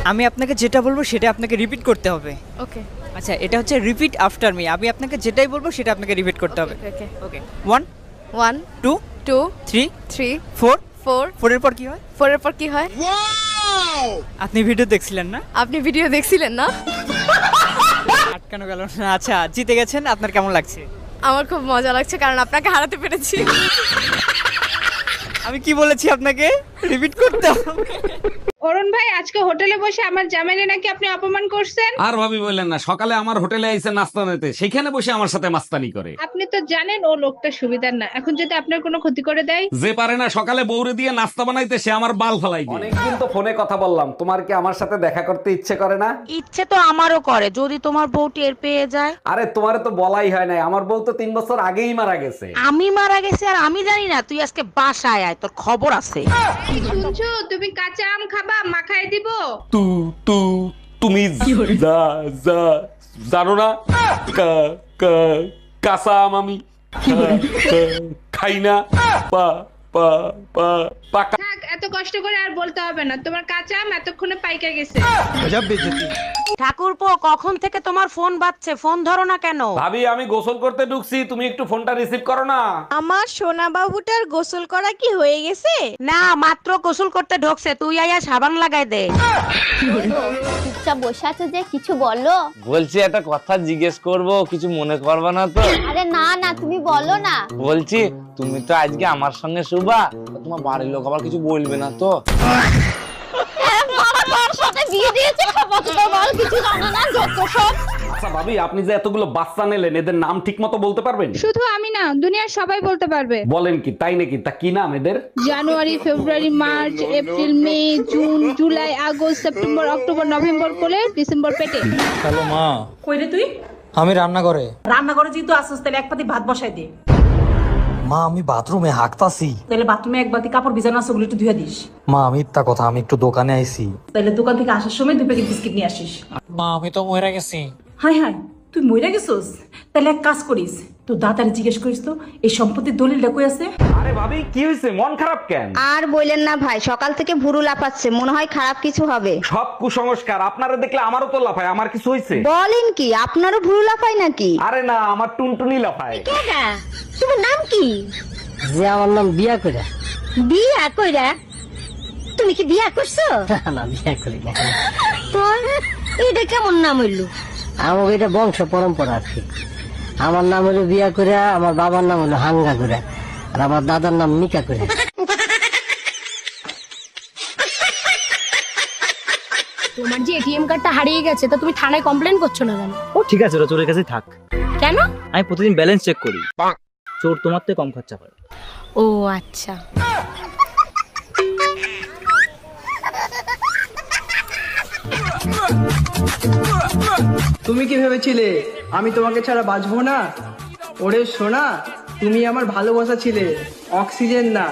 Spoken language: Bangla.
আমি আপনাকে যেটা বলবো সেটা আপনাকে রিপিট করতে হবে। ওকে আচ্ছা, এটা হচ্ছে রিপিট আফটার মি। আমি আপনাকে যেটাই বলবো সেটা আপনাকে রিপিট করতে হবে। ওকে ওকে 1 1 2 2 3 3 4 4 4 এর পর কি হয়? 4 এর পর কি হয়? আপনি ভিডিও দেখছিলেন না? আপনি ভিডিও দেখছিলেন না? আটকানো গেল না। আচ্ছা, জিতে গেছেন। আপনার কেমন লাগছে? আমার খুব মজা লাগছে কারণ আপনাকে হারাতে পেরেছি। আমি কি বলেছি আপনাকে রিপিট করতে হবে? অরুণ ভাই, আজকে হোটেলে বসে আমার জামাইরে নাকি আপনি অপমান করছেন। আর ভাবি বললেন না, সকালে আমার হোটেলে আইসে নাস্তা নিতে, সেখানে বসে আমার সাথে মাস্তানি করে। আপনি তো জানেন ও লোকটা সুবিধার না, এখন যদি আপনার কোনো ক্ষতি করে দেয়। যে পারে না সকালে বউরে দিয়ে নাস্তা বানাইতে, সে আমার বাল ফেলাই দেয়। অনেকদিন তো ফোনে কথা বললাম, তোমার কি আমার সাথে দেখা করতে ইচ্ছে করে না? ইচ্ছে তো আমারও করে, যদি তোমার বউ টের পেয়ে যায়। আরে তোমারে তো বলাই হয় নাই, আমার বউ তো 3 বছর আগেই মারা গেছে। আমি মারা গেছি আর আমি জানি না? তুই আজকে বাসায় আয়, তোর খবর আছে। শুনছো, তুমি কাঁচা আম খাবা, মাখায় দিব। তুমি জানো না কাঁচা আম আমি খাই না। পাকা থাক, এত কষ্ট করে আর বলতে হবে না, তোমার কাঁচা আম এতক্ষণে পাইকা গেছে। ঠাকুরপো, কখন থেকে তোমার ফোন বাজছে, ফোন ধরো না কেন? ভাবি, আমি গোসল করতে ঢুকছি, তুমি একটু ফোনটা রিসিভ করো না। আমার সোনা বাবুটার গোসল করা কি হয়ে গেছে? না, মাত্র গোসল করতে ঢোকছে, তুই আয়া সাবান লাগাই দে। চুপচাপ বসে আছো যে, কিছু বলো। বলছি একটা কথা জিজ্ঞেস করব, কিছু মনে করবে না তো? আরে না না, তুমি বলো না। বলছি তুমি তো আজকে আমার সঙ্গে শুবা, তোমার বাড়ির লোক আবার কিছু বলবে না তো? বাবা তোর সাথে বিয়ে দিয়েছে, খবর তো বল, কিছু জানো না যত সব। আচ্ছা ভাবি, আপনি যে এতগুলো বাচ্চা নিলেন, এদের নাম ঠিক মতো বলতে পারবেন? শুধু আমি না, দুনিয়ার সবাই বলতে পারবে। বলেন কি, তাই নাকি? তা কি নাম এদের? January, February, March, April, May, June, July, August, September, October, November কোলে, ডিসেম্বর পেটে। হ্যালো মা। কই রে তুই? আমি রান্না করে যেহেতু আসছিস, তাহলে এক পাতি ভাত বসাই দে। মা, আমি বাথরুমে হাঁকতাছি। তাহলে বাথরুমে এক বাতি কাপড় ভিজানো আছে, ওগুলো একটু ধুয়ে দিস। মা, মিথ্যা কথা, আমি একটু দোকানে আইছি। তাহলে দোকান থেকে আসার সময় 2 প্যাকেট বিস্কিট নিয়ে আসিস। মা, আমি তো মরে গেছি। হাই হাই, তুই মইরা গেছিস? তাহলে এক কাজ করিস, তোর দাদারে জিজ্ঞেস করিস তো এই সম্পত্তির দলিলটা কই আছে। আরে ভাবি, কি হয়েছে? মন খারাপ কেন? আর বললেন না ভাই, সকাল থেকে ভুরু লাফাচ্ছে, মনে হয় খারাপ কিছু হবে। সব কুসংস্কার। আপনারা দেখলে আমারও তো লাফায়। আমার কিছু হয়েছে? বলেন কি, আপনারও ভুরু লাফায় নাকি? আরে না, আমার টুনটুনি লাফায়। তোমার নাম কি? যে আমার নাম বিয়া করে। বিয়া কইরা? তুমি কি বিয়া করছো? না, বিয়া করি না। তোর এটা কেমন নাম হইলো? আমার এটা বংশ পরম্পরা আর কি। আমার নাম হলো বিয়া করে, আমার বাবার নাম হলো হাঙ্গা করে, আর আমার দাদার নাম নিকা করে। তোমার যে এটিএম কার্ডটা হারিয়ে গেছে, তা তুমি থানায় কমপ্লেন করছো না কেন? ও ঠিক আছে, ওরা চোরের কাছে থাক। কেন? আমি প্রতিদিন ব্যালেন্স চেক করি, চোর তোমার থেকে কম খরচা করে। ও আচ্ছা। তুমি কি ভেবেছিলে আমি তোমাকে ছাড়া বাঁচবো না? ওরে সোনা, তুমি আমার ভালোবাসা ছিলে, অক্সিজেন না।